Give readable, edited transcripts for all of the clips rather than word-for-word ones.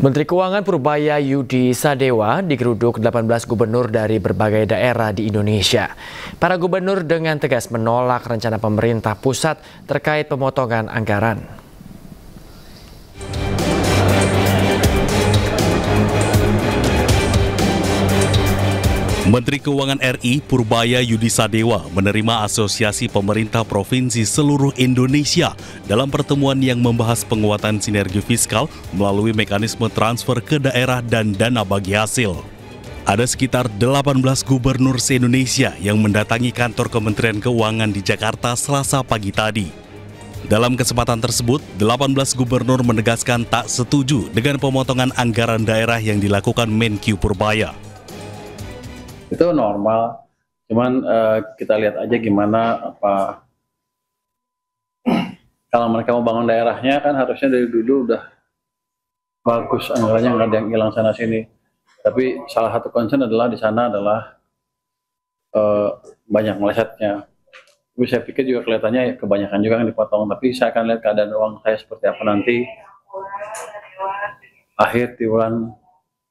Menteri Keuangan Purbaya Yudi Sadewa digeruduk 18 gubernur dari berbagai daerah di Indonesia. Para gubernur dengan tegas menolak rencana pemerintah pusat terkait pemotongan anggaran. Menteri Keuangan RI Purbaya Yudi Sadewa menerima Asosiasi Pemerintah Provinsi seluruh Indonesia dalam pertemuan yang membahas penguatan sinergi fiskal melalui mekanisme transfer ke daerah dan dana bagi hasil. Ada sekitar 18 gubernur se-Indonesia yang mendatangi kantor Kementerian Keuangan di Jakarta Selasa pagi tadi. Dalam kesempatan tersebut, 18 gubernur menegaskan tak setuju dengan pemotongan anggaran daerah yang dilakukan Menkyu Purbaya. Itu normal, cuman kita lihat aja gimana kalau mereka mau bangun daerahnya kan harusnya dari dulu udah bagus anggarannya, nggak ada yang hilang sana sini. Tapi salah satu concern adalah di sana adalah banyak melesetnya. Tapi saya pikir juga kelihatannya kebanyakan juga yang dipotong. Tapi saya akan lihat keadaan uang saya seperti apa nanti akhir triwulan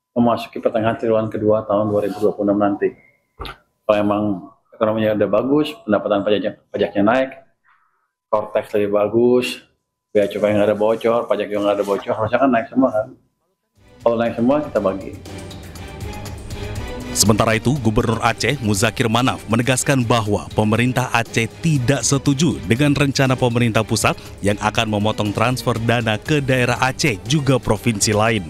memasuki pertengahan triwulan kedua tahun 2026 nanti. Kalau emang ekonominya udah bagus, pendapatan pajaknya naik, Kortex lebih bagus, bea cukai nggak ada bocor, pajak juga nggak ada bocor, harusnya kan naik semua kan. Kalau naik semua kita bagi. Sementara itu, Gubernur Aceh Muzakir Manaf menegaskan bahwa pemerintah Aceh tidak setuju dengan rencana pemerintah pusat yang akan memotong transfer dana ke daerah Aceh juga provinsi lain.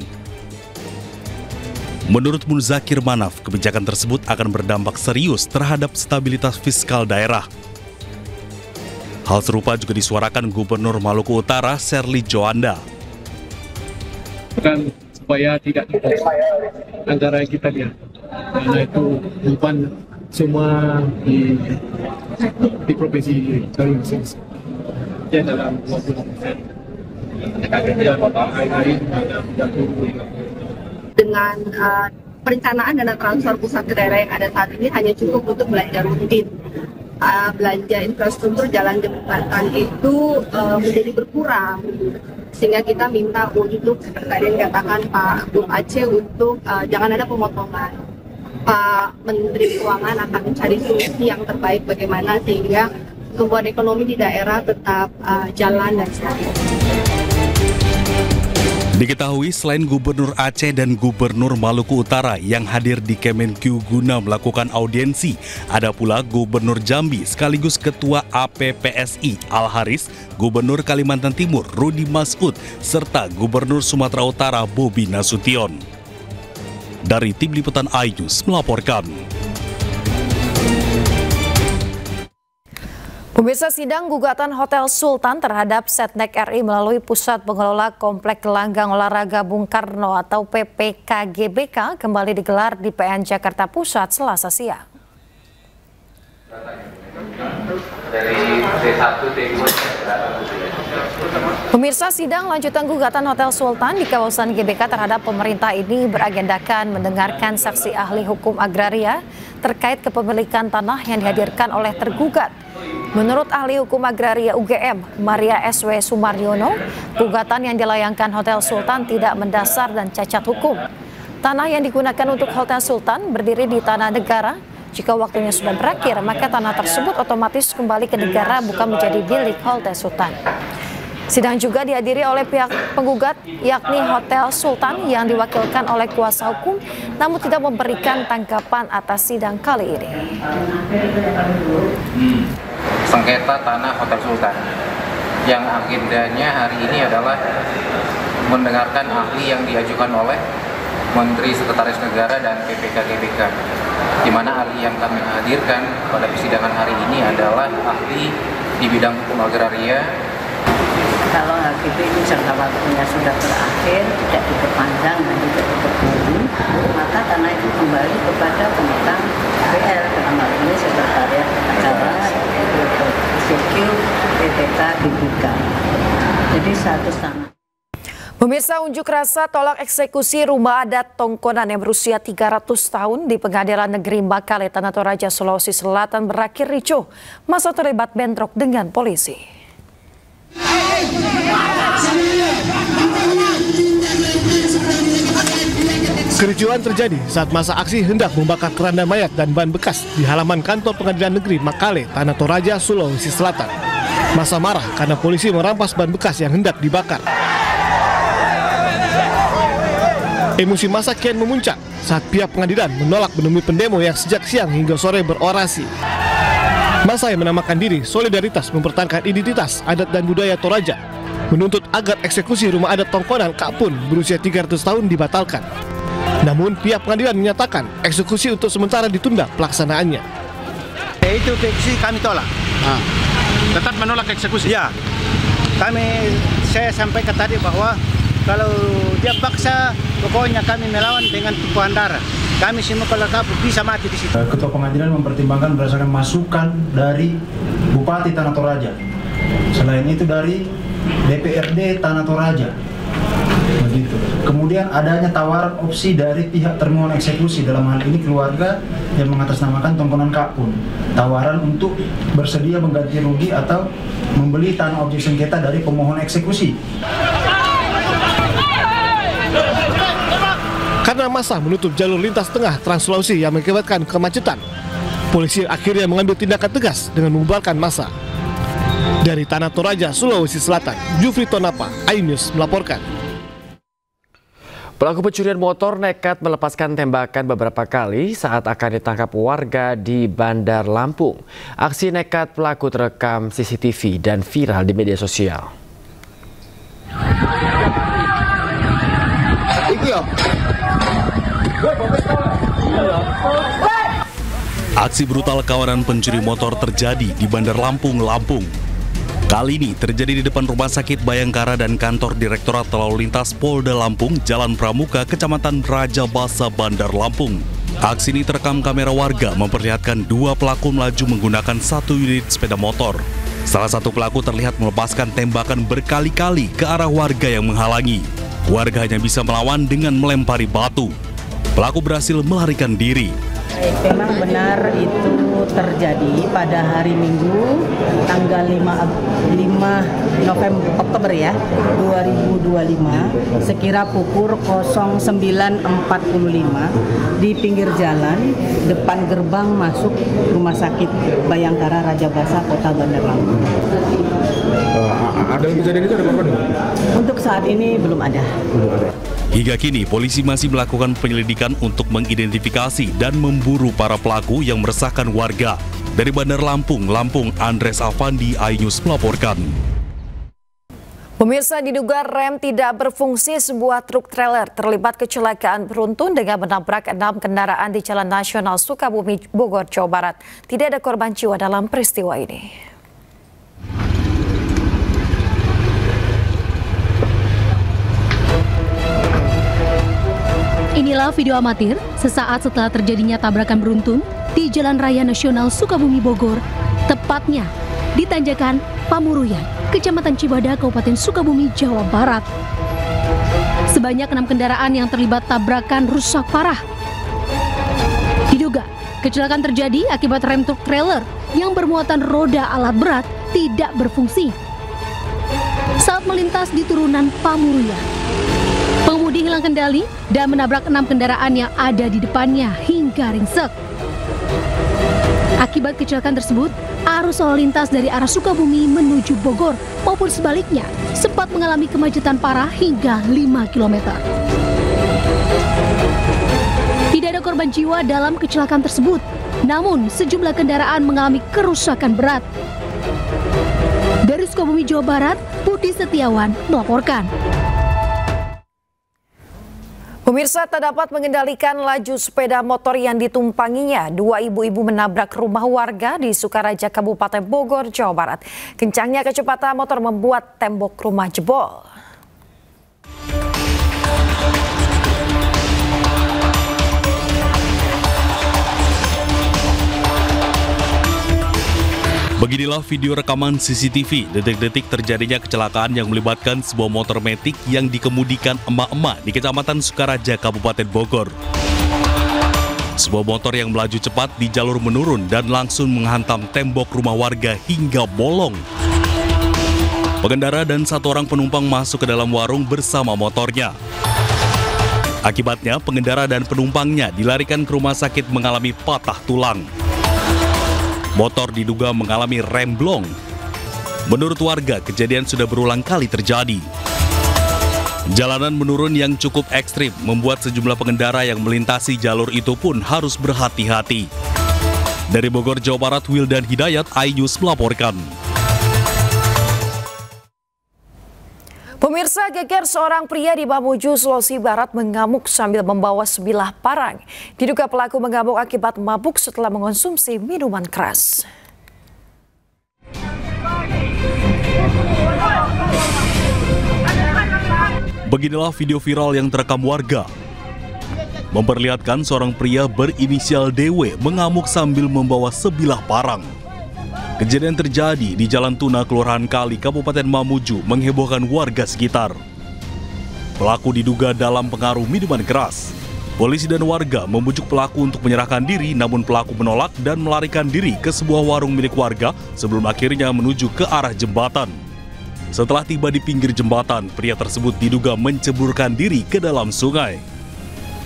Menurut Muzakir Manaf, kebijakan tersebut akan berdampak serius terhadap stabilitas fiskal daerah. Hal serupa juga disuarakan Gubernur Maluku Utara, Serly Joanda. Bukan supaya tidak antara kita lihat, karena itu beban semua di provinsi masing-masing. Ya dalam 20%. Dengan perencanaan dana transfer pusat ke daerah yang ada saat ini hanya cukup untuk belanja rutin. Belanja infrastruktur jalan jembatan itu menjadi berkurang, sehingga kita minta untuk tadi yang katakan Pak Gub Aceh untuk jangan ada pemotongan. Pak Menteri Keuangan akan mencari solusi yang terbaik bagaimana sehingga pertumbuhan ekonomi di daerah tetap jalan dan stabil. Diketahui selain Gubernur Aceh dan Gubernur Maluku Utara yang hadir di Kemenkyu guna melakukan audiensi, ada pula Gubernur Jambi sekaligus Ketua APPSI Al-Haris, Gubernur Kalimantan Timur Rudi Masud, serta Gubernur Sumatera Utara Bobi Nasution. Dari Tim Liputan iNews melaporkan. Pemirsa, sidang gugatan Hotel Sultan terhadap Setnek RI melalui Pusat Pengelola Komplek Gelanggang Olahraga Bung Karno atau PPKGBK kembali digelar di PN Jakarta Pusat Selasa siang. Pemirsa, sidang lanjutan gugatan Hotel Sultan di kawasan GBK terhadap pemerintah ini beragendakan mendengarkan saksi ahli hukum agraria terkait kepemilikan tanah yang dihadirkan oleh tergugat. Menurut ahli hukum agraria UGM, Maria SW Sumaryono, gugatan yang dilayangkan Hotel Sultan tidak mendasar dan cacat hukum. Tanah yang digunakan untuk Hotel Sultan berdiri di tanah negara. Jika waktunya sudah berakhir, maka tanah tersebut otomatis kembali ke negara, bukan menjadi milik Hotel Sultan. Sidang juga dihadiri oleh pihak penggugat, yakni Hotel Sultan yang diwakilkan oleh kuasa hukum, namun tidak memberikan tanggapan atas sidang kali ini. Sengketa tanah Hotel Sultan yang agendanya hari ini adalah mendengarkan ahli yang diajukan oleh Menteri Sekretaris Negara dan PPKGBK, di mana ahli yang kami hadirkan pada persidangan hari ini adalah ahli di bidang hukum agraria. Kalau HGB ini jangka waktunya sudah berakhir, tidak diperpanjang dan tidak diperpanjang, maka tanah itu kembali kepada pemegang PL, dalam hal ini Sekretariat Negara PPKGBK. Jadi satu tanah. Pemirsa, unjuk rasa tolak eksekusi rumah adat Tongkonan yang berusia 300 tahun di Pengadilan Negeri Makale, Tanah Toraja, Sulawesi Selatan berakhir ricuh. Masa terlibat bentrok dengan polisi. Kericuan terjadi saat masa aksi hendak membakar keranda mayat dan ban bekas di halaman kantor Pengadilan Negeri Makale, Tanah Toraja, Sulawesi Selatan. Massa marah karena polisi merampas ban bekas yang hendak dibakar. Emosi massa kian memuncak saat pihak pengadilan menolak menemui pendemo yang sejak siang hingga sore berorasi. Massa yang menamakan diri Solidaritas Mempertahankan Identitas Adat dan Budaya Toraja menuntut agar eksekusi rumah adat Tongkonan Kapun berusia 300 tahun dibatalkan. Namun pihak pengadilan menyatakan eksekusi untuk sementara ditunda pelaksanaannya. Itu eksekusi kami tolak. Tetap menolak eksekusi? Ya, saya sampaikan tadi bahwa kalau dia paksa, pokoknya kami melawan dengan tumpahan darah. Kami semua kalau bisa mati di situ. Ketua pengadilan mempertimbangkan berdasarkan masukan dari Bupati Tanah Toraja. Selain itu dari DPRD Tanah Toraja. Begitu. Kemudian adanya tawaran opsi dari pihak termohon eksekusi, dalam hal ini keluarga yang mengatasnamakan Tongkonan Kapun. Tawaran untuk bersedia mengganti rugi atau membeli tanah objek sengketa dari pemohon eksekusi. Karena massa menutup jalur lintas tengah Trans Sulawesi yang mengakibatkan kemacetan, polisi akhirnya mengambil tindakan tegas dengan membubarkan massa. Dari Tanah Toraja, Sulawesi Selatan, Jufri Tonapa, iNews melaporkan. Pelaku pencurian motor nekat melepaskan tembakan beberapa kali saat akan ditangkap warga di Bandar Lampung. Aksi nekat pelaku terekam CCTV dan viral di media sosial. Aksi brutal kawanan pencuri motor terjadi di Bandar Lampung, Lampung. Kali ini terjadi di depan Rumah Sakit Bayangkara dan kantor Direktorat Lalu Lintas Polda Lampung, Jalan Pramuka, Kecamatan Raja Basa, Bandar Lampung. Aksi ini terekam kamera warga memperlihatkan dua pelaku melaju menggunakan satu unit sepeda motor. Salah satu pelaku terlihat melepaskan tembakan berkali-kali ke arah warga yang menghalangi. Warga hanya bisa melawan dengan melempari batu. Pelaku berhasil melarikan diri. Memang benar itu terjadi pada hari Minggu tanggal 5 Oktober ya 2025 sekira pukul 09.45 di pinggir jalan depan gerbang masuk Rumah Sakit Bayangkara Raja Basa Kota Bandar Lampung. Ada kejadian itu ada korban? Untuk saat ini belum ada. Hingga kini polisi masih melakukan penyelidikan untuk mengidentifikasi dan memburu para pelaku yang meresahkan warga. Dari Bandar Lampung, Andres Avandi, iNews melaporkan. Pemirsa, diduga rem tidak berfungsi, sebuah truk trailer terlibat kecelakaan beruntun dengan menabrak 6 kendaraan di Jalan Nasional Sukabumi, Bogor, Jawa Barat. Tidak ada korban jiwa dalam peristiwa ini. Inilah video amatir sesaat setelah terjadinya tabrakan beruntun di Jalan Raya Nasional Sukabumi, Bogor, tepatnya di Tanjakan Pamuruyan, Kecamatan Cibadak, Kabupaten Sukabumi, Jawa Barat. Sebanyak 6 kendaraan yang terlibat tabrakan rusak parah. Diduga kecelakaan terjadi akibat rem truk trailer yang bermuatan roda alat berat tidak berfungsi saat melintas di turunan Pamuruyan. Pengemudi hilang kendali dan menabrak 6 kendaraan yang ada di depannya hingga ringsek. Akibat kecelakaan tersebut, arus lalu lintas dari arah Sukabumi menuju Bogor maupun sebaliknya sempat mengalami kemacetan parah hingga 5 km. Tidak ada korban jiwa dalam kecelakaan tersebut, namun sejumlah kendaraan mengalami kerusakan berat. Dari Sukabumi, Jawa Barat, Budi Setiawan melaporkan. Pemirsa, tak dapat mengendalikan laju sepeda motor yang ditumpanginya. Dua ibu-ibu menabrak rumah warga di Sukaraja, Kabupaten Bogor, Jawa Barat. Kencangnya kecepatan motor membuat tembok rumah jebol. Beginilah video rekaman CCTV detik-detik terjadinya kecelakaan yang melibatkan sebuah motor metik yang dikemudikan emak-emak di Kecamatan Sukaraja, Kabupaten Bogor. Sebuah motor yang melaju cepat di jalur menurun dan langsung menghantam tembok rumah warga hingga bolong. Pengendara dan satu orang penumpang masuk ke dalam warung bersama motornya. Akibatnya, pengendara dan penumpangnya dilarikan ke rumah sakit mengalami patah tulang. Motor diduga mengalami remblong. Menurut warga, kejadian sudah berulang kali terjadi. Jalanan menurun yang cukup ekstrim membuat sejumlah pengendara yang melintasi jalur itu pun harus berhati-hati. Dari Bogor, Jawa Barat, Wildan Hidayat, iNews melaporkan. Pemirsa, geger seorang pria di Mamuju, Sulawesi Barat mengamuk sambil membawa sebilah parang. Diduga pelaku mengamuk akibat mabuk setelah mengonsumsi minuman keras. Beginilah video viral yang terekam warga. Memperlihatkan seorang pria berinisial DW mengamuk sambil membawa sebilah parang. Kejadian terjadi di Jalan Tuna, Kelurahan Kali, Kabupaten Mamuju, menghebohkan warga sekitar. Pelaku diduga dalam pengaruh minuman keras. Polisi dan warga membujuk pelaku untuk menyerahkan diri, namun pelaku menolak dan melarikan diri ke sebuah warung milik warga sebelum akhirnya menuju ke arah jembatan. Setelah tiba di pinggir jembatan, pria tersebut diduga menceburkan diri ke dalam sungai.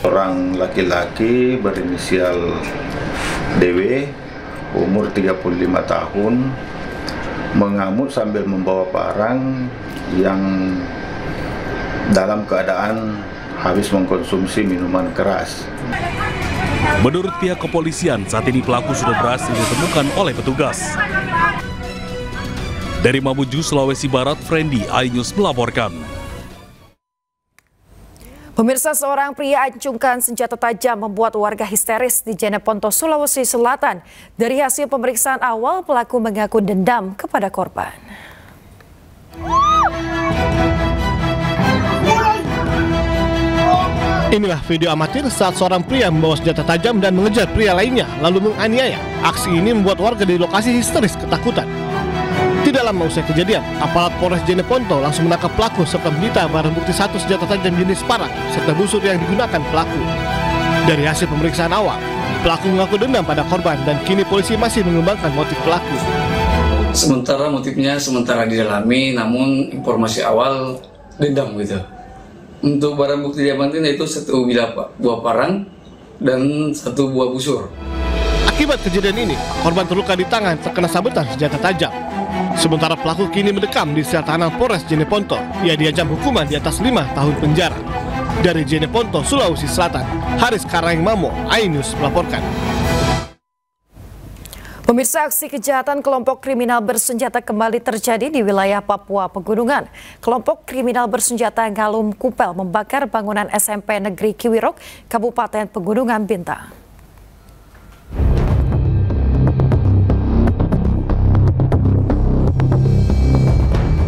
Orang laki-laki berinisial DW, umur 35 tahun, mengamuk sambil membawa parang yang dalam keadaan habis mengkonsumsi minuman keras. Menurut pihak kepolisian, saat ini pelaku sudah berhasil ditemukan oleh petugas. Dari Mamuju, Sulawesi Barat, Frendi, iNews melaporkan. Pemirsa, seorang pria acungkan senjata tajam membuat warga histeris di Jeneponto, Sulawesi Selatan. Dari hasil pemeriksaan awal, pelaku mengaku dendam kepada korban. Inilah video amatir saat seorang pria membawa senjata tajam dan mengejar pria lainnya lalu menganiaya. Aksi ini membuat warga di lokasi histeris ketakutan. Tidak lama usai kejadian, aparat Polres Jeneponto langsung menangkap pelaku serta menyita barang bukti satu senjata tajam jenis parang serta busur yang digunakan pelaku. Dari hasil pemeriksaan awal, pelaku mengaku dendam pada korban dan kini polisi masih mengembangkan motif pelaku. Sementara motifnya didalami, namun informasi awal dendam gitu. Untuk barang bukti diamankan yaitu satu buah parang dan satu buah busur. Akibat kejadian ini, korban terluka di tangan terkena sabetan senjata tajam. Sementara pelaku kini mendekam di sel tahanan Polres Jeneponto. Ia diancam hukuman di atas 5 tahun penjara. Dari Jeneponto, Sulawesi Selatan, Haris Karangmamo, iNews melaporkan. Pemirsa, aksi kejahatan kelompok kriminal bersenjata kembali terjadi di wilayah Papua Pegunungan. Kelompok kriminal bersenjata Ngalum Kupel membakar bangunan SMP Negeri Kiwirok, Kabupaten Pegunungan Bintang.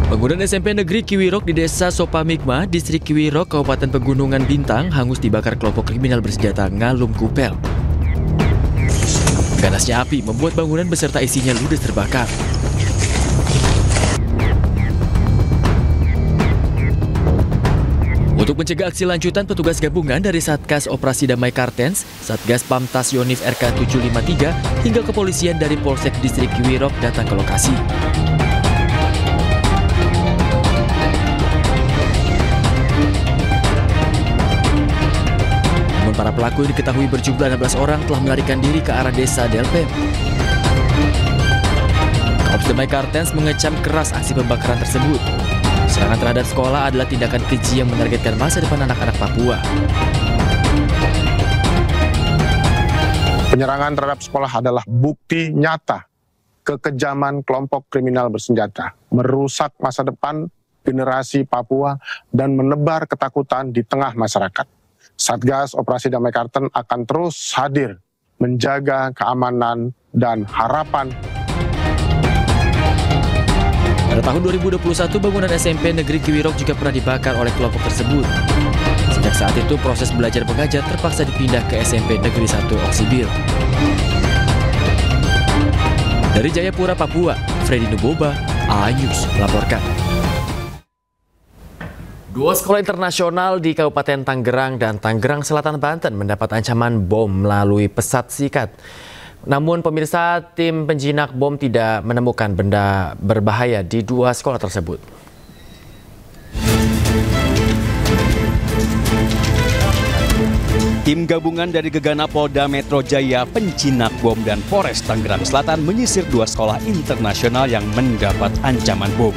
Bangunan SMP Negeri Kiwirok di Desa Sopamigma, Distrik Kiwirok, Kabupaten Pegunungan Bintang hangus dibakar kelompok kriminal bersenjata Ngalum Kupel. Ganasnya api membuat bangunan beserta isinya ludes terbakar. Untuk mencegah aksi lanjutan, petugas gabungan dari Satgas Operasi Damai Kartens, Satgas Pamtas Yonif RK 753, hingga kepolisian dari Polsek Distrik Kiwirok datang ke lokasi. Para pelaku yang diketahui berjumlah 16 orang telah melarikan diri ke arah desa Delpem. Korps Damai Kartens mengecam keras aksi pembakaran tersebut. Serangan terhadap sekolah adalah tindakan keji yang menargetkan masa depan anak-anak Papua. Penyerangan terhadap sekolah adalah bukti nyata kekejaman kelompok kriminal bersenjata, merusak masa depan generasi Papua dan menebar ketakutan di tengah masyarakat. Satgas Operasi Damai Kartens akan terus hadir menjaga keamanan dan harapan. Pada tahun 2021, bangunan SMP Negeri Kiwirok juga pernah dibakar oleh kelompok tersebut. Sejak saat itu, proses belajar mengajar terpaksa dipindah ke SMP Negeri 1 Oksibil. Dari Jayapura, Papua, Freddy Nuboba, iNews melaporkan. Dua sekolah internasional di Kabupaten Tangerang dan Tangerang Selatan, Banten mendapat ancaman bom melalui pesat sikat. Namun pemirsa, tim penjinak bom tidak menemukan benda berbahaya di dua sekolah tersebut. Tim gabungan dari Gegana Polda Metro Jaya, Penjinak Bom, dan Polres Tangerang Selatan menyisir 2 sekolah internasional yang mendapat ancaman bom.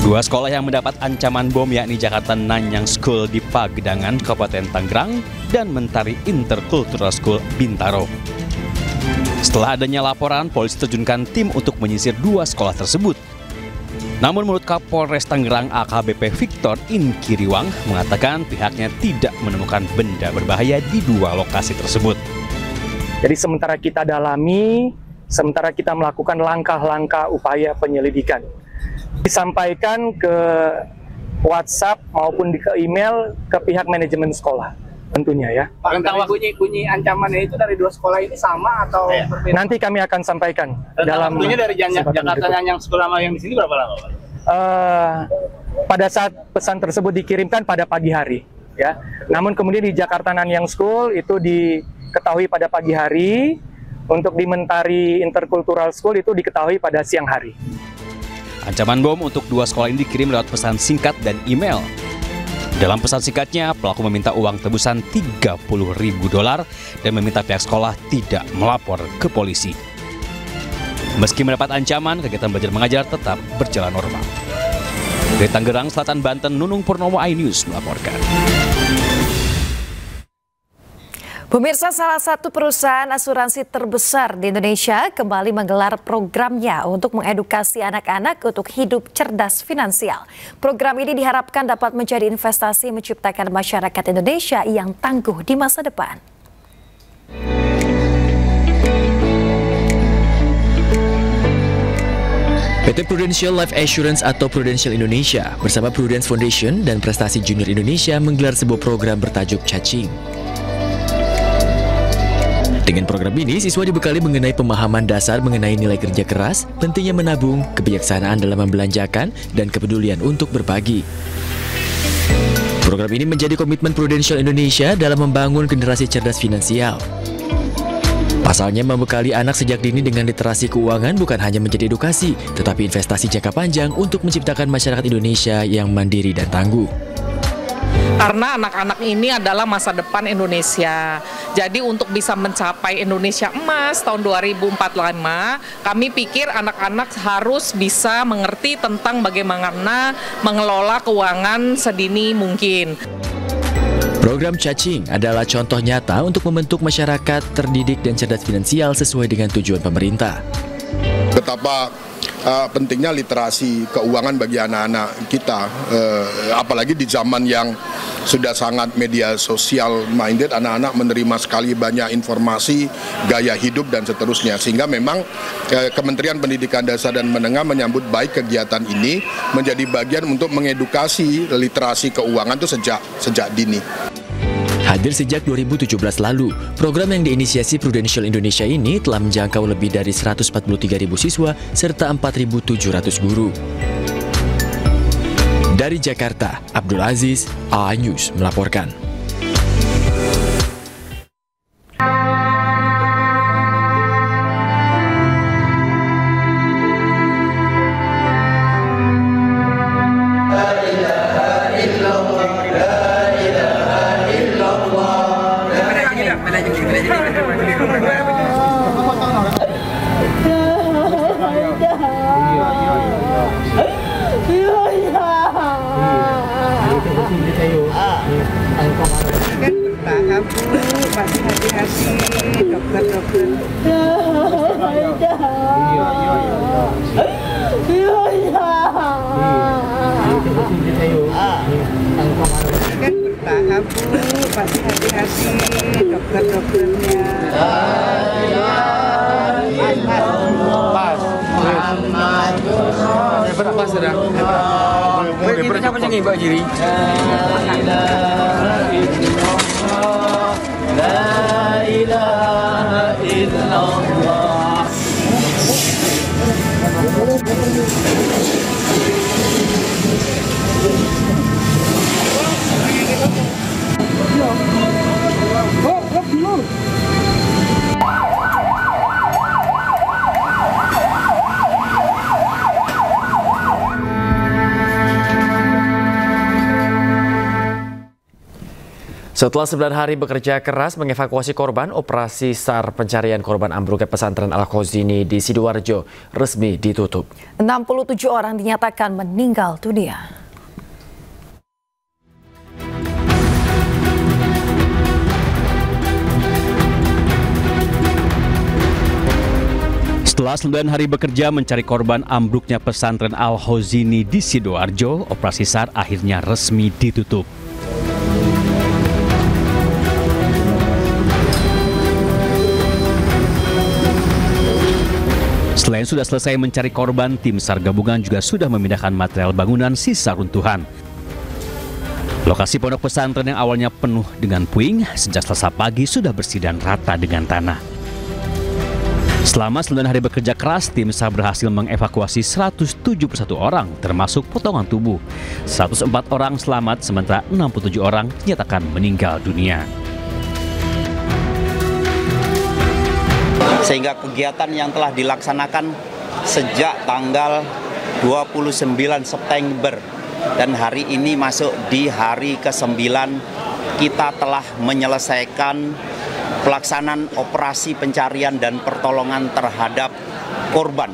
2 sekolah yang mendapat ancaman bom yakni Jakarta Nanyang School di Pagedangan, Kabupaten Tangerang, dan Mentari Intercultural School, Bintaro. Setelah adanya laporan, polisi terjunkan tim untuk menyisir 2 sekolah tersebut. Namun menurut Kapolres Tangerang AKBP Victor Inkiriwang mengatakan pihaknya tidak menemukan benda berbahaya di 2 lokasi tersebut. Jadi sementara kita dalami, sementara kita melakukan langkah-langkah upaya penyelidikan, disampaikan ke WhatsApp maupun ke email ke pihak manajemen sekolah tentunya ya. Pak, tentang bunyi ancamannya itu dari 2 sekolah ini sama atau berbeda? Nanti kami akan sampaikan. Dalam waktunya dari Jakarta Nanyang sekolah yang di sini berapa lama, Pak? Pada saat pesan tersebut dikirimkan pada pagi hari ya. Namun kemudian di Jakarta Nanyang School itu diketahui pada pagi hari, untuk di Mentari Intercultural School itu diketahui pada siang hari. Ancaman bom untuk 2 sekolah ini dikirim lewat pesan singkat dan email. Dalam pesan singkatnya, pelaku meminta uang tebusan $30.000 dan meminta pihak sekolah tidak melapor ke polisi. Meski mendapat ancaman, kegiatan belajar mengajar tetap berjalan normal. Dari Tangerang Selatan, Banten, Nunung Purnomo, iNews melaporkan. Pemirsa, salah satu perusahaan asuransi terbesar di Indonesia kembali menggelar programnya untuk mengedukasi anak-anak untuk hidup cerdas finansial. Program ini diharapkan dapat menjadi investasi menciptakan masyarakat Indonesia yang tangguh di masa depan. PT Prudential Life Assurance atau Prudential Indonesia bersama Prudence Foundation dan Prestasi Junior Indonesia menggelar sebuah program bertajuk Cacing. Dengan program ini, siswa dibekali mengenai pemahaman dasar mengenai nilai kerja keras, pentingnya menabung, kebijaksanaan dalam membelanjakan, dan kepedulian untuk berbagi. Program ini menjadi komitmen Prudential Indonesia dalam membangun generasi cerdas finansial. Pasalnya, membekali anak sejak dini dengan literasi keuangan bukan hanya menjadi edukasi, tetapi investasi jangka panjang untuk menciptakan masyarakat Indonesia yang mandiri dan tangguh. Karena anak-anak ini adalah masa depan Indonesia. Jadi untuk bisa mencapai Indonesia Emas tahun 2045, kami pikir anak-anak harus bisa mengerti tentang bagaimana mengelola keuangan sedini mungkin. Program Cacing adalah contoh nyata untuk membentuk masyarakat terdidik dan cerdas finansial sesuai dengan tujuan pemerintah. Betapa pentingnya literasi keuangan bagi anak-anak kita, apalagi di zaman yang sudah sangat media sosial minded, anak-anak menerima sekali banyak informasi, gaya hidup dan seterusnya, sehingga memang Kementerian Pendidikan Dasar dan Menengah menyambut baik kegiatan ini menjadi bagian untuk mengedukasi literasi keuangan itu sejak dini. Hadir sejak 2017 lalu, program yang diinisiasi Prudential Indonesia ini telah menjangkau lebih dari 143.000 siswa serta 4.700 guru. Dari Jakarta, Abdul Aziz, iNews melaporkan. Bertahap Bu, masih hati-hati dokter-dokter. Kan bertahap Bu, masih hati-hati dokter-dokternya. Berapa sudah? Berapa macam ni Pak Jiri? La ilaha illallah. Setelah 9 hari bekerja keras mengevakuasi korban, operasi SAR pencarian korban ambruknya pesantren Al-Khozini di Sidoarjo resmi ditutup. 67 orang dinyatakan meninggal dunia. Setelah 9 hari bekerja mencari korban ambruknya pesantren Al-Khozini di Sidoarjo, operasi SAR akhirnya resmi ditutup. Selain sudah selesai mencari korban, tim SAR gabungan juga sudah memindahkan material bangunan sisa runtuhan. Lokasi pondok pesantren yang awalnya penuh dengan puing, sejak Selasa pagi sudah bersih dan rata dengan tanah. Selama 9 hari bekerja keras, tim SAR berhasil mengevakuasi 171 orang, termasuk potongan tubuh. 104 orang selamat, sementara 67 orang dinyatakan meninggal dunia. Sehingga kegiatan yang telah dilaksanakan sejak tanggal 29 September dan hari ini masuk di hari ke-9, kita telah menyelesaikan pelaksanaan operasi pencarian dan pertolongan terhadap korban.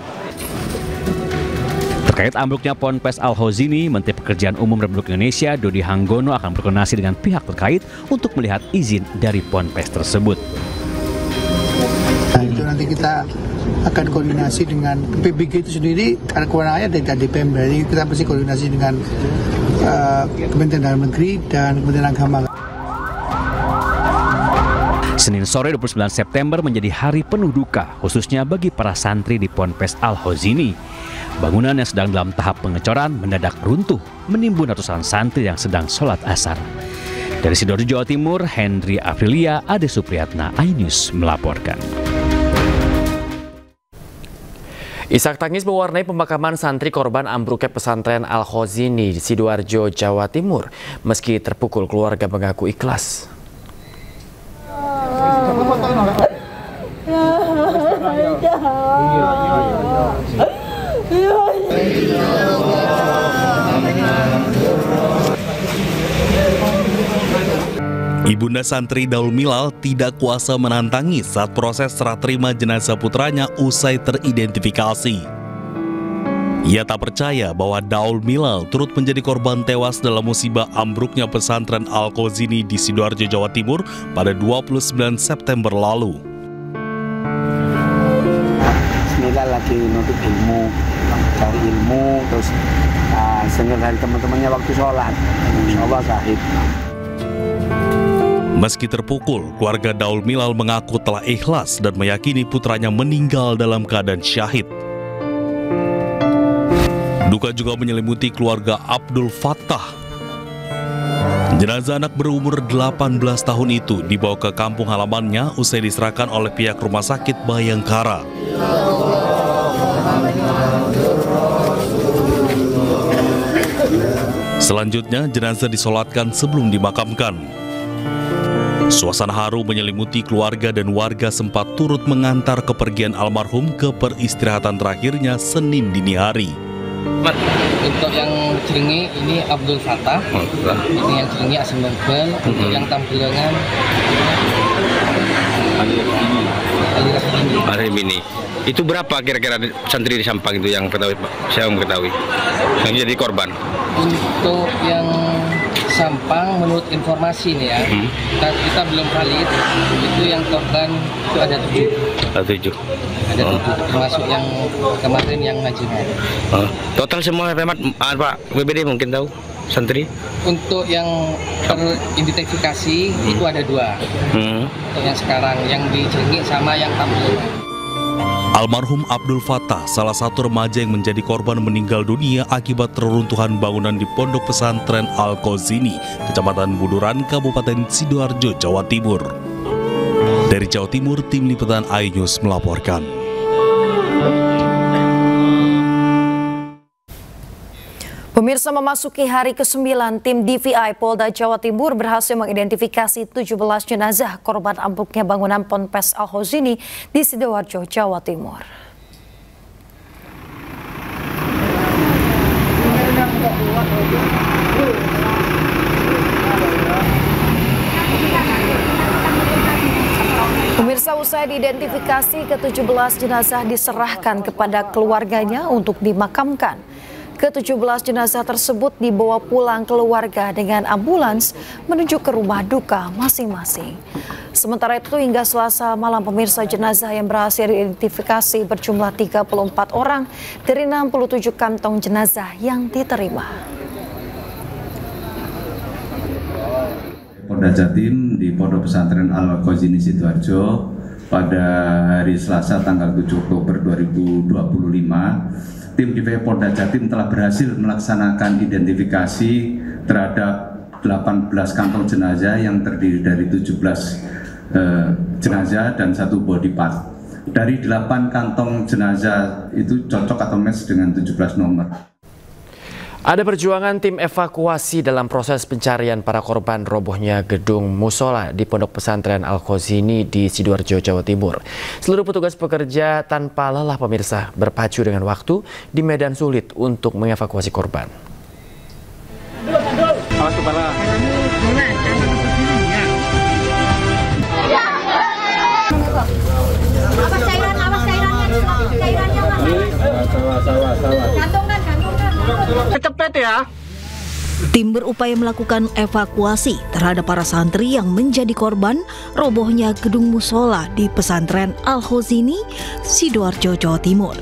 Terkait ambruknya Ponpes Al-Khozini, Menteri Pekerjaan Umum Republik Indonesia Dodi Hanggono akan berkoordinasi dengan pihak terkait untuk melihat izin dari Ponpes tersebut. Nah, itu nanti kita akan koordinasi dengan PBG itu sendiri, karena kewenangannya dari DPM, jadi kita mesti koordinasi dengan Kementerian Dalam Negeri dan Kementerian Agama. Senin sore 29 September menjadi hari penuh duka, khususnya bagi para santri di Ponpes Al-Khozini. Bangunan yang sedang dalam tahap pengecoran mendadak runtuh, menimbun ratusan santri yang sedang sholat asar. Dari Sidoarjo, Jawa Timur, Hendri Aprilia, Ade Supriyatna, iNews melaporkan. Isak tangis mewarnai pemakaman santri korban ambruknya pesantren Al-Khozini di Sidoarjo, Jawa Timur. Meski terpukul, keluarga mengaku ikhlas. Ibunda santri Daul Milal tidak kuasa menantangi saat proses serah terima jenazah putranya usai teridentifikasi. Ia tak percaya bahwa Daul Milal turut menjadi korban tewas dalam musibah ambruknya pesantren Al-Khozini di Sidoarjo, Jawa Timur pada 29 September lalu. Bismillah lagi nuntut ilmu, cari ilmu, terus dengar dari teman-temannya waktu sholat, insya Allah syahid. Meski terpukul, keluarga Daul Milal mengaku telah ikhlas dan meyakini putranya meninggal dalam keadaan syahid. Duka juga menyelimuti keluarga Abdul Fattah. Jenazah anak berumur 18 tahun itu dibawa ke kampung halamannya usai diserahkan oleh pihak rumah sakit Bayangkara. Selanjutnya, jenazah disolatkan sebelum dimakamkan. Suasana haru menyelimuti keluarga dan warga sempat turut mengantar kepergian almarhum ke peristirahatan terakhirnya Senin dini hari. Untuk yang Cilingi ini Abdul Fattah, ini yang Cilingi Asim Nobel, untuk yang Tampilangan Arif ini. Itu berapa kira-kira santri di Sampang itu yang ketahui, saya mengetahui yang jadi korban? Untuk yang Sampang menurut informasi nih ya, kita belum valid, itu yang korban itu ada 7. Ada 7. Ada 7, termasuk yang kemarin yang ngajian. Total semua hemat Pak BBD mungkin tahu santri? Untuk yang teridentifikasi itu ada 2. Untuk yang sekarang, yang di Cilingi sama yang Tampilangan. Almarhum Abdul Fattah, salah satu remaja yang menjadi korban meninggal dunia akibat reruntuhan bangunan di Pondok Pesantren Al-Khozini, Kecamatan Buduran, Kabupaten Sidoarjo, Jawa Timur. Dari Jawa Timur, Tim Liputan iNews melaporkan. Pemirsa, memasuki hari ke-9, tim DVI Polda Jawa Timur berhasil mengidentifikasi 17 jenazah korban ambruknya bangunan Ponpes Al-Khozini di Sidoarjo, Jawa Timur. Setelah diidentifikasi, ke-17 jenazah diserahkan kepada keluarganya untuk dimakamkan. Ke-17 jenazah tersebut dibawa pulang keluarga dengan ambulans menuju ke rumah duka masing-masing. Sementara itu hingga Selasa malam pemirsa, jenazah yang berhasil diidentifikasi berjumlah 34 orang dari 67 kantong jenazah yang diterima. Polda Jatim di Pondok Pesantren Al-Khozini Sidoarjo pada hari Selasa tanggal 7 Oktober 2025. Tim DPI Polda Jatim telah berhasil melaksanakan identifikasi terhadap 18 kantong jenazah yang terdiri dari 17 jenazah dan 1 body part. Dari 8 kantong jenazah itu cocok atau match dengan 17 nomor. Ada perjuangan tim evakuasi dalam proses pencarian para korban robohnya gedung musola di Pondok Pesantren Al-Khozini di Sidoarjo, Jawa Timur. Seluruh petugas bekerja tanpa lelah pemirsa, berpacu dengan waktu di medan sulit untuk mengevakuasi korban. Awas kepala. Kecepet ya. Tim berupaya melakukan evakuasi terhadap para santri yang menjadi korban robohnya gedung musola di Pesantren Al-Khozini, Sidoarjo, Jawa Timur.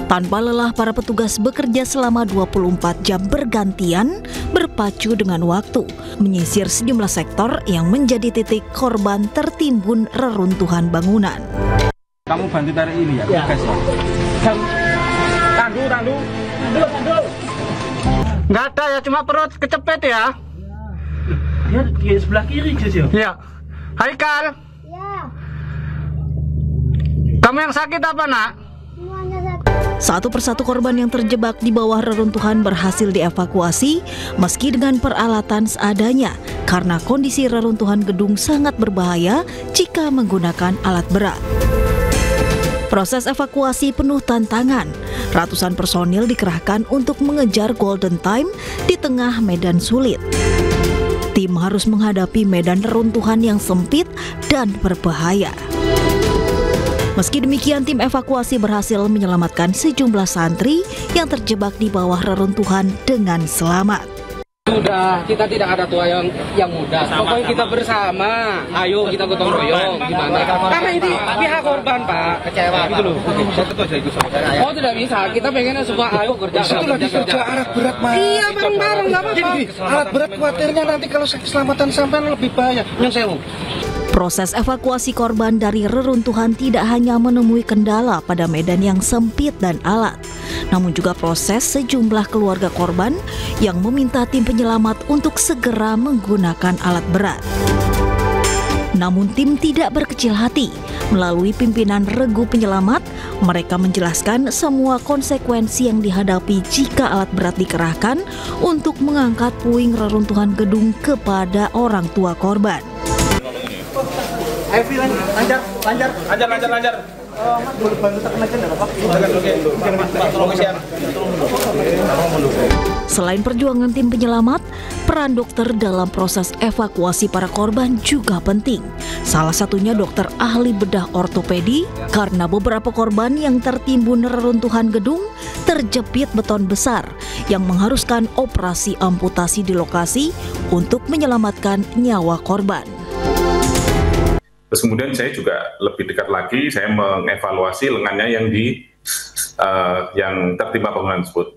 Tanpa lelah, para petugas bekerja selama 24 jam bergantian, berpacu dengan waktu, menyisir sejumlah sektor yang menjadi titik korban tertimbun reruntuhan bangunan. Kamu bantu tarik ini ya, guys ya. Tandu. Nggak ada ya, cuma perut kecepet ya. Dia di sebelah kiri, Jess ya? Iya. Haikal. Ya. Kamu yang sakit apa, Nak? Semuanya sakit. Satu persatu korban yang terjebak di bawah reruntuhan berhasil dievakuasi meski dengan peralatan seadanya karena kondisi reruntuhan gedung sangat berbahaya jika menggunakan alat berat. Proses evakuasi penuh tantangan. Ratusan personil dikerahkan untuk mengejar golden time di tengah medan sulit. Tim harus menghadapi medan reruntuhan yang sempit dan berbahaya. Meski demikian, tim evakuasi berhasil menyelamatkan sejumlah santri yang terjebak di bawah reruntuhan dengan selamat. Sudah, kita tidak ada tua yang muda. Pokoknya kita bersama. Ayo kita gotong royong. Gimana? Karena ini pihak korban, Pak. Kecewa, gitu loh. Oh, tidak bisa. Kita pengennya sebuah ayo kerja. Itu lagi kerja alat berat, Mas. Iya, bareng-bareng nggak apa-apa. Alat berat khawatirnya nanti kalau keselamatan sampai lebih bahaya. Yang sewu. Proses evakuasi korban dari reruntuhan tidak hanya menemui kendala pada medan yang sempit dan alat, namun juga proses sejumlah keluarga korban yang meminta tim penyelamat untuk segera menggunakan alat berat. Namun tim tidak berkecil hati. Melalui pimpinan regu penyelamat, mereka menjelaskan semua konsekuensi yang dihadapi jika alat berat dikerahkan untuk mengangkat puing reruntuhan gedung kepada orang tua korban. Ayo, lancar. Boleh bantu tekan aja enggak apa-apa? Selain perjuangan tim penyelamat, peran dokter dalam proses evakuasi para korban juga penting. Salah satunya dokter ahli bedah ortopedi, karena beberapa korban yang tertimbun reruntuhan gedung terjepit beton besar yang mengharuskan operasi amputasi di lokasi untuk menyelamatkan nyawa korban. Terus kemudian saya juga lebih dekat lagi, saya mengevaluasi lengannya yang tertimpa bangunan tersebut.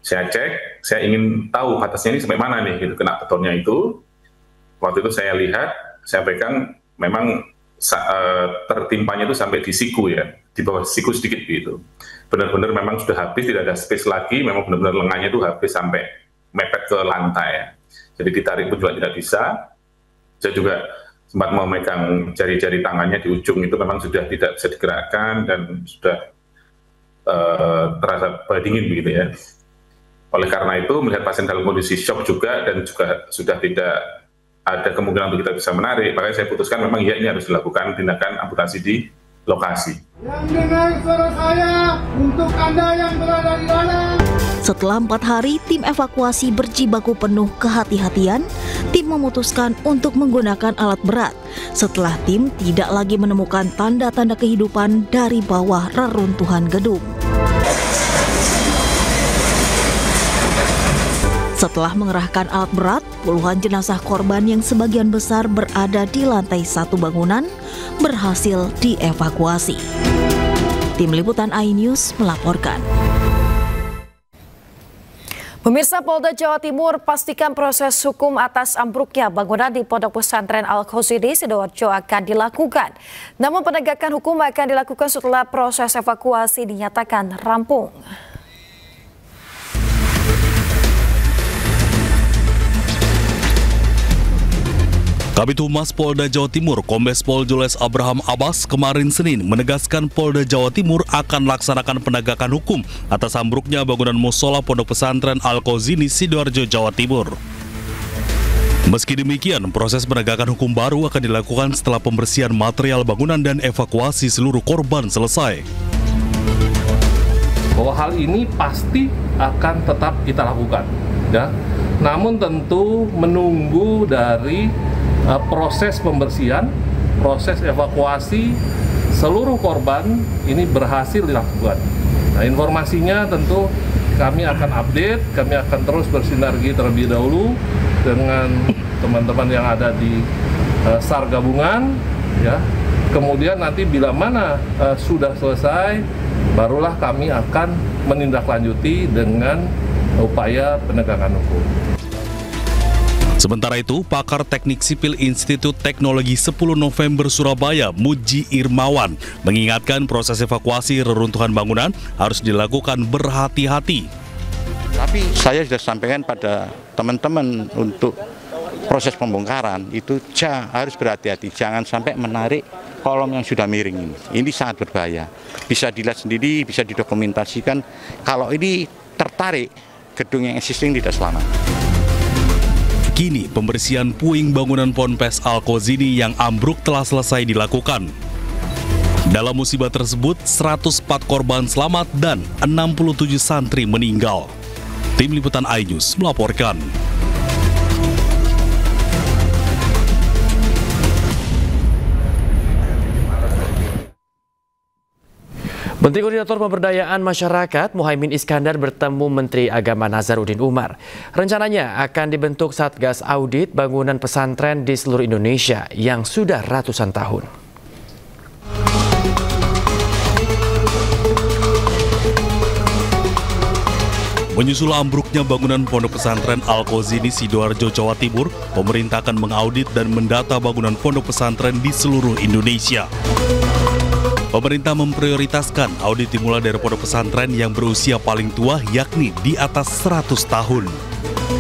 Saya cek, saya ingin tahu batasnya ini sampai mana nih, gitu, kena betonnya itu. Waktu itu saya lihat, saya pegang, memang tertimpanya itu sampai di siku ya, di bawah siku sedikit gitu. Benar-benar memang sudah habis, tidak ada space lagi, memang benar-benar lengannya itu habis sampai mepet ke lantai ya. Jadi ditarik pun juga tidak bisa. Saya juga sempat memegang jari-jari tangannya di ujung itu memang sudah tidak bisa digerakkan dan sudah terasa dingin begitu ya. Oleh karena itu melihat pasien dalam kondisi shock juga dan juga sudah tidak ada kemungkinan untuk kita bisa menarik, makanya saya putuskan memang ya ini harus dilakukan tindakan amputasi di lokasi. Yang dengar suara saya untuk Anda yang berada di dalam. Setelah 4 hari tim evakuasi berjibaku penuh kehati-hatian, tim memutuskan untuk menggunakan alat berat setelah tim tidak lagi menemukan tanda-tanda kehidupan dari bawah reruntuhan gedung. Setelah mengerahkan alat berat, puluhan jenazah korban yang sebagian besar berada di lantai 1 bangunan berhasil dievakuasi. Tim Liputan iNews melaporkan. Pemirsa, Polda Jawa Timur pastikan proses hukum atas ambruknya bangunan di Pondok Pesantren Al-Qazini Sidoarjo akan dilakukan. Namun penegakan hukum akan dilakukan setelah proses evakuasi dinyatakan rampung. Kabid Humas Polda Jawa Timur, Kombes Pol Jules Abraham Abbas kemarin Senin menegaskan Polda Jawa Timur akan melaksanakan penegakan hukum atas ambruknya bangunan musola Pondok Pesantren Al-Qazini Sidoarjo, Jawa Timur. Meski demikian, proses penegakan hukum baru akan dilakukan setelah pembersihan material bangunan dan evakuasi seluruh korban selesai. Bahwa hal ini pasti akan tetap kita lakukan, ya. Namun tentu menunggu dari proses pembersihan, proses evakuasi seluruh korban ini berhasil dilakukan. Nah, informasinya tentu kami akan update, kami akan terus bersinergi terlebih dahulu dengan teman-teman yang ada di SAR gabungan, ya. Kemudian nanti bila mana sudah selesai, barulah kami akan menindaklanjuti dengan upaya penegakan hukum. Sementara itu, pakar Teknik Sipil Institut Teknologi 10 November Surabaya, Muji Irmawan, mengingatkan proses evakuasi reruntuhan bangunan harus dilakukan berhati-hati. Tapi saya sudah sampaikan pada teman-teman untuk proses pembongkaran itu harus berhati-hati, jangan sampai menarik kolom yang sudah miring ini. Ini sangat berbahaya. Bisa dilihat sendiri, bisa didokumentasikan. Kalau ini tertarik, gedung yang existing tidak selamat. Kini pembersihan puing bangunan Ponpes Al-Qazini yang ambruk telah selesai dilakukan. Dalam musibah tersebut, 104 korban selamat dan 67 santri meninggal. Tim Liputan iNews melaporkan. Menteri Koordinator Pemberdayaan Masyarakat Muhaimin Iskandar bertemu Menteri Agama Nazaruddin Umar. Rencananya akan dibentuk Satgas Audit Bangunan Pesantren di seluruh Indonesia yang sudah ratusan tahun. Menyusul ambruknya bangunan Pondok Pesantren Al-Qazini Sidoarjo, Jawa Timur, pemerintah akan mengaudit dan mendata bangunan pondok pesantren di seluruh Indonesia. Pemerintah memprioritaskan audit dimulai dari pondok pesantren yang berusia paling tua, yakni di atas 100 tahun.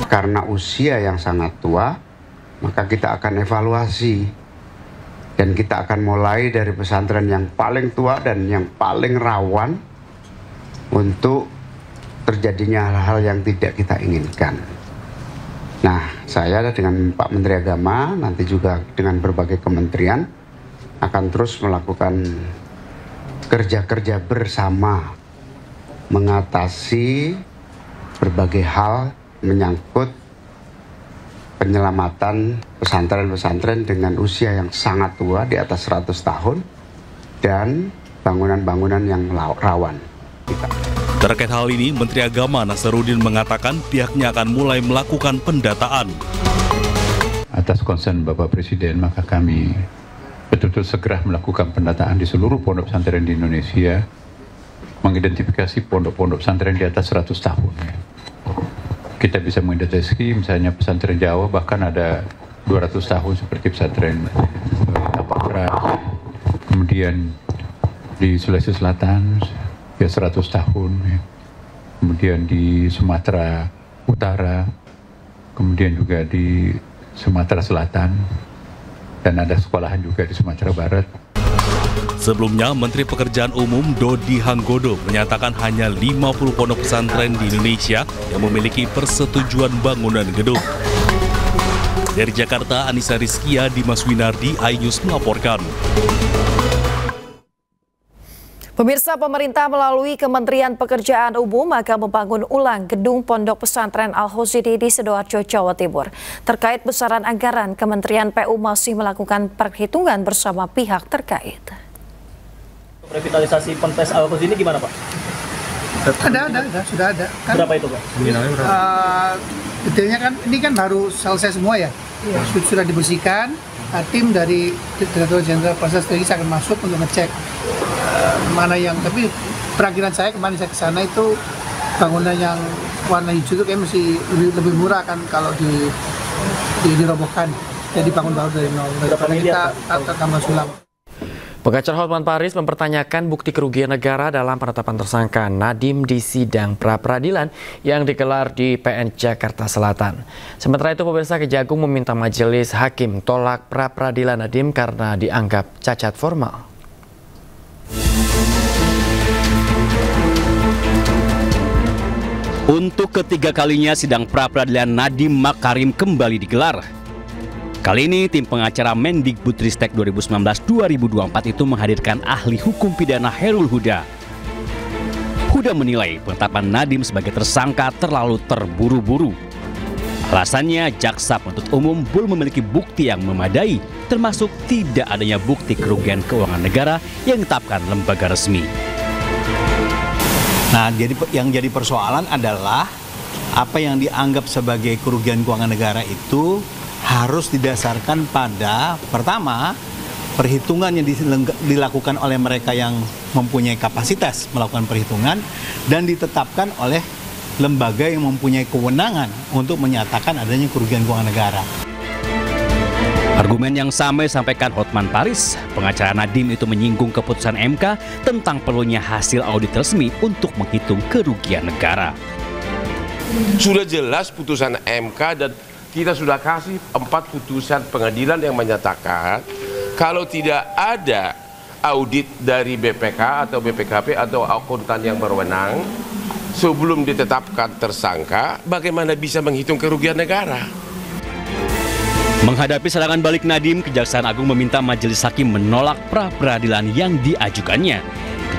Karena usia yang sangat tua, maka kita akan evaluasi. Dan kita akan mulai dari pesantren yang paling tua dan yang paling rawan untuk terjadinya hal-hal yang tidak kita inginkan. Nah, saya dengan Pak Menteri Agama, nanti juga dengan berbagai kementerian, akan terus melakukan kerja-kerja bersama mengatasi berbagai hal menyangkut penyelamatan pesantren-pesantren dengan usia yang sangat tua di atas 100 tahun dan bangunan-bangunan yang rawan. Terkait hal ini, Menteri Agama Nazaruddin mengatakan pihaknya akan mulai melakukan pendataan. Atas konsen Bapak Presiden, maka kami betul-betul segera melakukan pendataan di seluruh pondok pesantren di Indonesia, mengidentifikasi pondok-pondok pesantren di atas 100 tahun. Kita bisa mengidentifikasi misalnya pesantren Jawa bahkan ada 200 tahun seperti pesantren Tapakra. Kemudian di Sulawesi Selatan ya 100 tahun. Kemudian di Sumatera Utara, kemudian juga di Sumatera Selatan. Dan ada sekolahan juga di Sumatera Barat. Sebelumnya, Menteri Pekerjaan Umum Dodi Hanggodo menyatakan hanya 50 pondok pesantren di Indonesia yang memiliki persetujuan bangunan gedung. Dari Jakarta, Anissa Rizkia, Dimas Winardi, iNews melaporkan. Pemirsa, pemerintah melalui Kementerian Pekerjaan Umum akan membangun ulang gedung Pondok Pesantren Al-Hozini di Sidoarjo, Jawa Timur. Terkait besaran anggaran, Kementerian PU masih melakukan perhitungan bersama pihak terkait. Revitalisasi Ponpes Al-Hozini gimana, Pak? Sudah ada. Kan, berapa itu, Pak? Detailnya kan ini kan baru selesai semua ya. Sudah dibersihkan. Tim dari Direktur Jenderal Proses Strategis akan masuk untuk ngecek mana yang, tapi perakhiran saya kemarin saya ke sana itu bangunan yang warna hijau itu kayak masih lebih murah kan kalau dirobohkan, jadi bangun baru dari nol. Kita tambah sulam. Pengacara Hotman Paris mempertanyakan bukti kerugian negara dalam penetapan tersangka Nadiem di sidang pra-peradilan yang digelar di PN Jakarta Selatan. Sementara itu, pemirsa, Kejagung meminta majelis hakim tolak pra-peradilan Nadiem karena dianggap cacat formal. Untuk ketiga kalinya sidang pra-peradilan Nadiem Makarim kembali digelar. Kali ini tim pengacara Mendikbudristek 2019-2024 itu menghadirkan ahli hukum pidana Hairul Huda. Huda menilai penetapan Nadiem sebagai tersangka terlalu terburu-buru. Alasannya, jaksa penuntut umum belum memiliki bukti yang memadai, termasuk tidak adanya bukti kerugian keuangan negara yang ditetapkan lembaga resmi. Nah, yang jadi persoalan adalah apa yang dianggap sebagai kerugian keuangan negara itu harus didasarkan pada, pertama, perhitungan yang dilakukan oleh mereka yang mempunyai kapasitas melakukan perhitungan dan ditetapkan oleh lembaga yang mempunyai kewenangan untuk menyatakan adanya kerugian keuangan negara. Argumen yang sama disampaikan Hotman Paris. Pengacara Nadiem itu menyinggung keputusan MK tentang perlunya hasil audit resmi untuk menghitung kerugian negara. Sudah jelas putusan MK dan kita sudah kasih 4 putusan pengadilan yang menyatakan kalau tidak ada audit dari BPK atau BPKP atau akuntan yang berwenang sebelum ditetapkan tersangka, bagaimana bisa menghitung kerugian negara? Menghadapi serangan balik Nadiem, Kejaksaan Agung meminta majelis hakim menolak pra-peradilan yang diajukannya.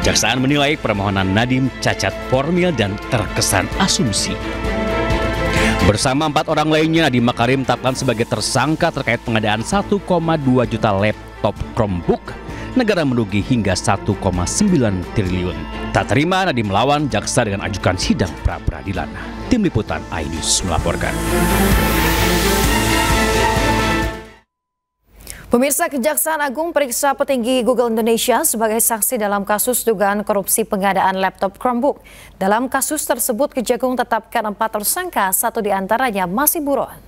Kejaksaan menilai permohonan Nadiem cacat formil dan terkesan asumsi. Bersama 4 orang lainnya, Nadiem Makarim ditetapkan sebagai tersangka terkait pengadaan 1,2 juta laptop Chromebook. Negara merugi hingga 1,9 triliun. Tak terima, Nadiem melawan jaksa dengan ajukan sidang pra-peradilan. Tim Liputan iNews melaporkan. Pemirsa, Kejaksaan Agung periksa petinggi Google Indonesia sebagai saksi dalam kasus dugaan korupsi pengadaan laptop Chromebook. Dalam kasus tersebut, Kejagung tetapkan 4 tersangka, 1 diantaranya masih buron.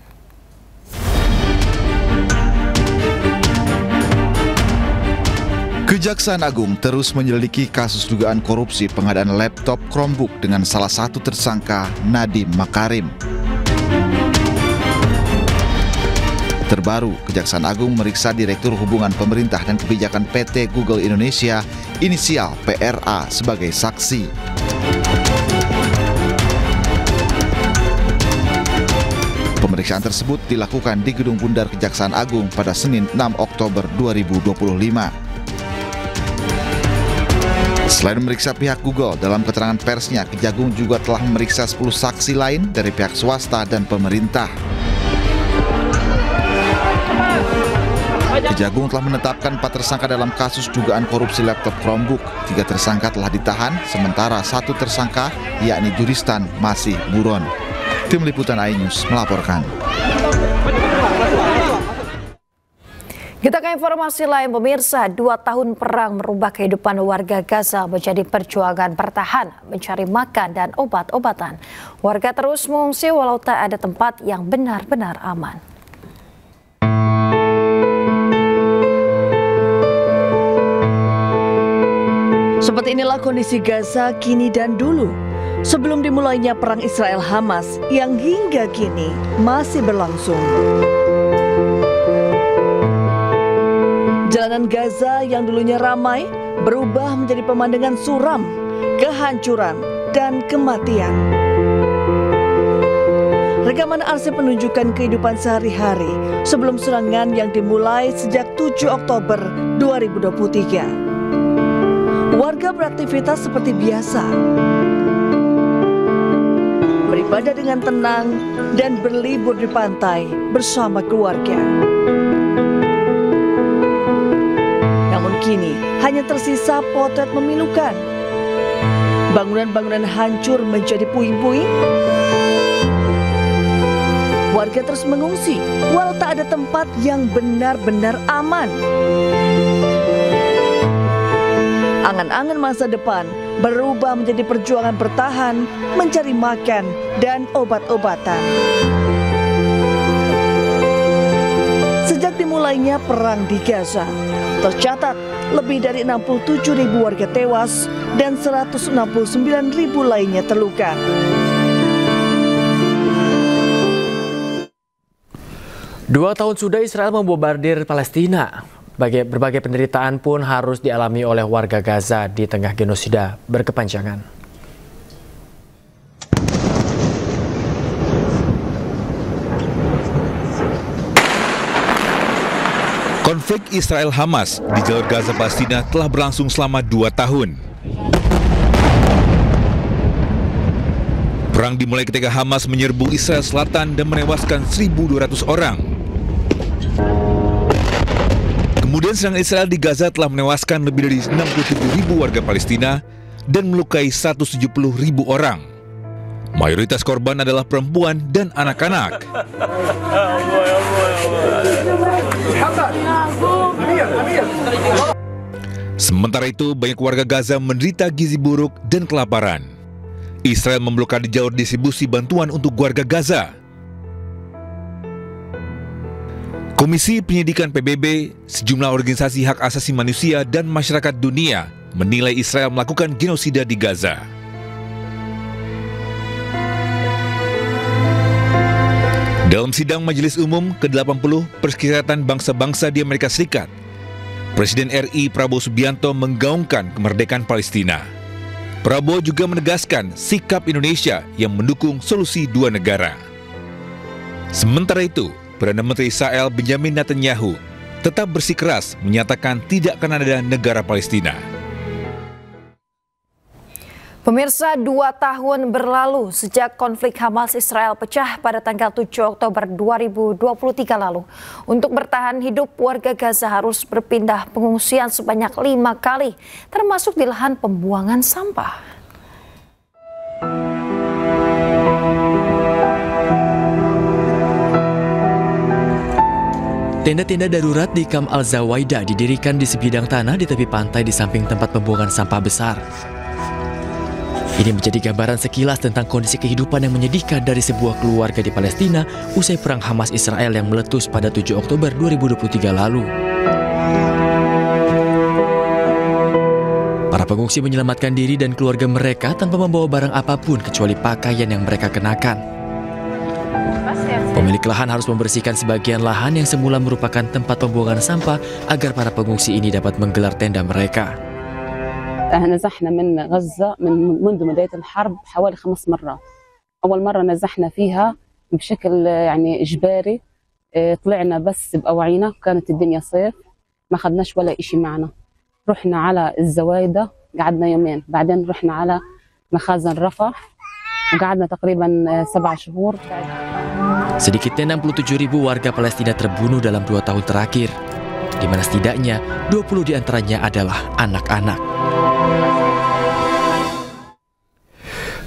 Kejaksaan Agung terus menyelidiki kasus dugaan korupsi pengadaan laptop Chromebook dengan salah satu tersangka, Nadiem Makarim. Terbaru, Kejaksaan Agung meriksa Direktur Hubungan Pemerintah dan Kebijakan PT Google Indonesia, inisial PRA, sebagai saksi. Pemeriksaan tersebut dilakukan di Gedung Bundar Kejaksaan Agung pada Senin 6 Oktober 2025. Selain memeriksa pihak Google, dalam keterangan persnya, Kejagung juga telah memeriksa 10 saksi lain dari pihak swasta dan pemerintah. Kejagung telah menetapkan 4 tersangka dalam kasus dugaan korupsi laptop Chromebook. 3 tersangka telah ditahan, sementara 1 tersangka, yakni Juristan, masih buron. Tim Liputan iNews melaporkan. Kita ke informasi lain, pemirsa. 2 tahun perang merubah kehidupan warga Gaza menjadi perjuangan bertahan, mencari makan dan obat-obatan. Warga terus mengungsi walau tak ada tempat yang benar-benar aman. Seperti inilah kondisi Gaza kini dan dulu, sebelum dimulainya perang Israel-Hamas yang hingga kini masih berlangsung. Jalanan Gaza yang dulunya ramai berubah menjadi pemandangan suram, kehancuran, dan kematian. Rekaman arsip menunjukkan kehidupan sehari-hari sebelum serangan yang dimulai sejak 7 Oktober 2023. Warga beraktivitas seperti biasa, beribadah dengan tenang dan berlibur di pantai bersama keluarga. Namun kini hanya tersisa potret memilukan. Bangunan-bangunan hancur menjadi puing-puing. Warga terus mengungsi, walau tak ada tempat yang benar-benar aman. Angan-angan masa depan berubah menjadi perjuangan bertahan, mencari makan, dan obat-obatan. Sejak dimulainya perang di Gaza, tercatat lebih dari 67.000 warga tewas dan 169.000 lainnya terluka. Dua tahun sudah Israel membombardir Palestina. Berbagai penderitaan pun harus dialami oleh warga Gaza di tengah genosida berkepanjangan. Konflik Israel-Hamas di jalur Gaza Palestina telah berlangsung selama 2 tahun. Perang dimulai ketika Hamas menyerbu Israel Selatan dan menewaskan 1.200 orang. Kemudian serangan Israel di Gaza telah menewaskan lebih dari 67.000 warga Palestina dan melukai 170.000 orang. Mayoritas korban adalah perempuan dan anak-anak. Sementara itu, banyak warga Gaza menderita gizi buruk dan kelaparan. Israel memblokade jalur distribusi bantuan untuk warga Gaza. Komisi Penyidikan PBB, sejumlah organisasi hak asasi manusia dan masyarakat dunia menilai Israel melakukan genosida di Gaza. Dalam sidang Majelis Umum ke-80 Perserikatan Bangsa-Bangsa di Amerika Serikat, Presiden RI Prabowo Subianto menggaungkan kemerdekaan Palestina. Prabowo juga menegaskan sikap Indonesia yang mendukung solusi dua negara. Sementara itu, Perdana Menteri Israel Benjamin Netanyahu tetap bersikeras menyatakan tidak akan ada negara Palestina. Pemirsa, 2 tahun berlalu sejak konflik Hamas-Israel pecah pada tanggal 7 Oktober 2023 lalu. Untuk bertahan hidup, warga Gaza harus berpindah pengungsian sebanyak 5 kali, termasuk di lahan pembuangan sampah. Tenda-tenda darurat di Kamp Al-Zawaida didirikan di sebidang tanah di tepi pantai di samping tempat pembuangan sampah besar. Ini menjadi gambaran sekilas tentang kondisi kehidupan yang menyedihkan dari sebuah keluarga di Palestina usai perang Hamas-Israel yang meletus pada 7 Oktober 2023 lalu. Para pengungsi menyelamatkan diri dan keluarga mereka tanpa membawa barang apapun kecuali pakaian yang mereka kenakan. Pemilik lahan harus membersihkan sebagian lahan yang semula merupakan tempat pembuangan sampah agar para pengungsi ini dapat menggelar tenda mereka. نزحنا من غزة منذ بداية الحرب حوالي 5 مرات. أول مرة نزحنا فيها بشكل يعني إجباري، طلعنا بس بأواعينا، كانت الدنيا صيف، ما خدناش ولا إشي معنا. رحنا على الزوايدة قعدنا يومين، بعدين رحنا على مخازن رفح وقعدنا تقريبا 7 شهور. Sedikitnya 67.000 warga Palestina terbunuh dalam 2 tahun terakhir, di mana setidaknya 20 diantaranya adalah anak-anak.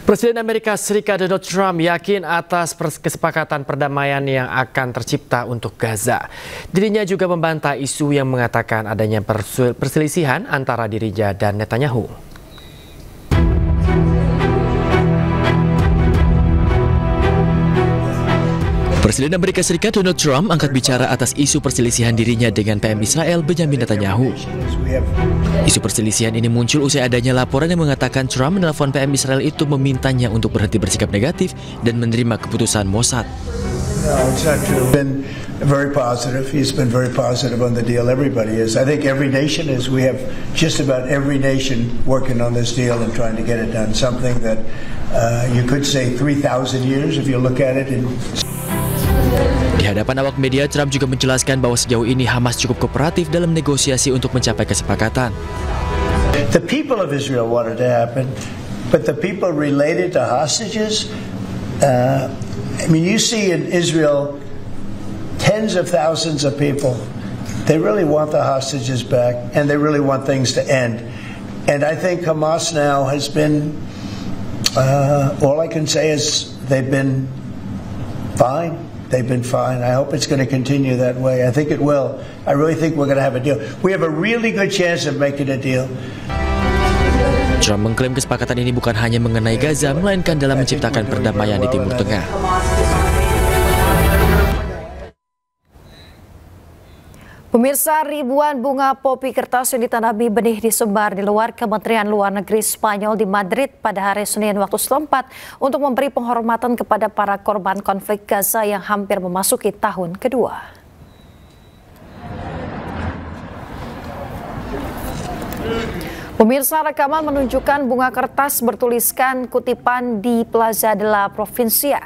Presiden Amerika Serikat Donald Trump yakin atas kesepakatan perdamaian yang akan tercipta untuk Gaza. Dirinya juga membantah isu yang mengatakan adanya perselisihan antara dirinya dan Netanyahu. Presiden Amerika Serikat Donald Trump angkat bicara atas isu perselisihan dirinya dengan PM Israel Benjamin Netanyahu. Isu perselisihan ini muncul usai adanya laporan yang mengatakan Trump menelpon PM Israel itu memintanya untuk berhenti bersikap negatif dan menerima keputusan Mossad. No, it's not true. Been very positive. He's been very positive on the deal. Everybody is. I think every nation is. We have just about every nation working on this deal and trying to get it done. Something that you could say 3,000 years if you look at it. Di hadapan awak media, Trump juga menjelaskan bahwa sejauh ini Hamas cukup kooperatif dalam negosiasi untuk mencapai kesepakatan. The people of Israel want it to happen, but the people related to hostages, I mean, you see in Israel tens of thousands of people. They really want the hostages back, and they really want things to end. And I think Hamas now has been, all I can say is they've been fine. They've been fine. I hope it's going to continue that way. I think it will. I really think we're going to have a deal. We have a really good chance of making a deal. Trump mengklaim kesepakatan ini bukan hanya mengenai Gaza, melainkan dalam menciptakan perdamaian di Timur Tengah. Pemirsa, ribuan bunga popi kertas yang ditanami benih disebar di luar Kementerian Luar Negeri Spanyol di Madrid pada hari Senin waktu setempat untuk memberi penghormatan kepada para korban konflik Gaza yang hampir memasuki tahun kedua. Pemirsa, rekaman menunjukkan bunga kertas bertuliskan kutipan di Plaza de la Provincia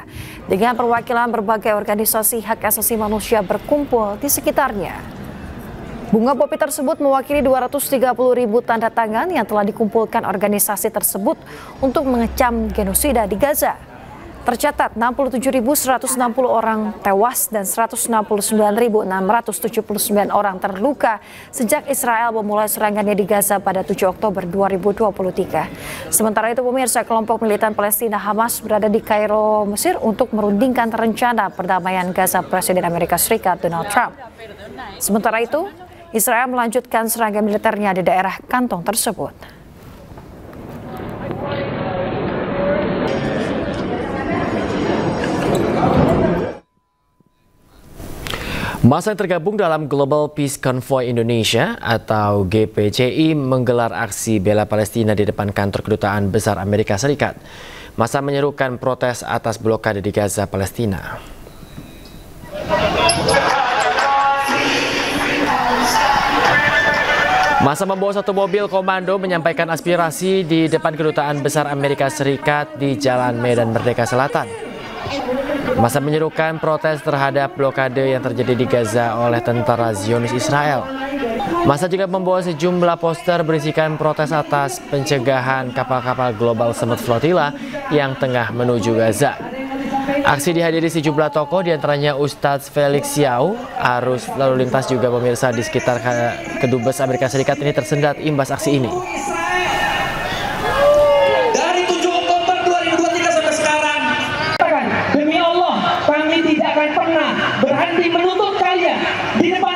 dengan perwakilan berbagai organisasi hak asasi manusia berkumpul di sekitarnya. Bunga popi tersebut mewakili 230.000 tanda tangan yang telah dikumpulkan organisasi tersebut untuk mengecam genosida di Gaza. Tercatat 67.160 orang tewas dan 169.679 orang terluka sejak Israel memulai serangannya di Gaza pada 7 Oktober 2023. Sementara itu, pemirsa, kelompok militan Palestina Hamas berada di Kairo, Mesir untuk merundingkan rencana perdamaian Gaza Presiden Amerika Serikat Donald Trump. Sementara itu, Israel melanjutkan serangan militernya di daerah kantong tersebut. Masa yang tergabung dalam Global Peace Convoy Indonesia atau GPCI menggelar aksi bela Palestina di depan kantor Kedutaan Besar Amerika Serikat. Masa menyerukan protes atas blokade di Gaza, Palestina. Masa membawa satu mobil komando menyampaikan aspirasi di depan Kedutaan Besar Amerika Serikat di Jalan Medan Merdeka Selatan. Masa menyerukan protes terhadap blokade yang terjadi di Gaza oleh tentara Zionis Israel. Masa juga membawa sejumlah poster berisikan protes atas pencegahan kapal-kapal Global Summit Flotilla yang tengah menuju Gaza. Aksi dihadiri sejumlah tokoh, diantaranya Ustadz Felix Xiao. Arus lalu lintas juga, pemirsa, di sekitar Kedubes Amerika Serikat ini tersendat imbas aksi ini. Demi Allah, kami tidak akan pernah berhenti menuntut kalian di depan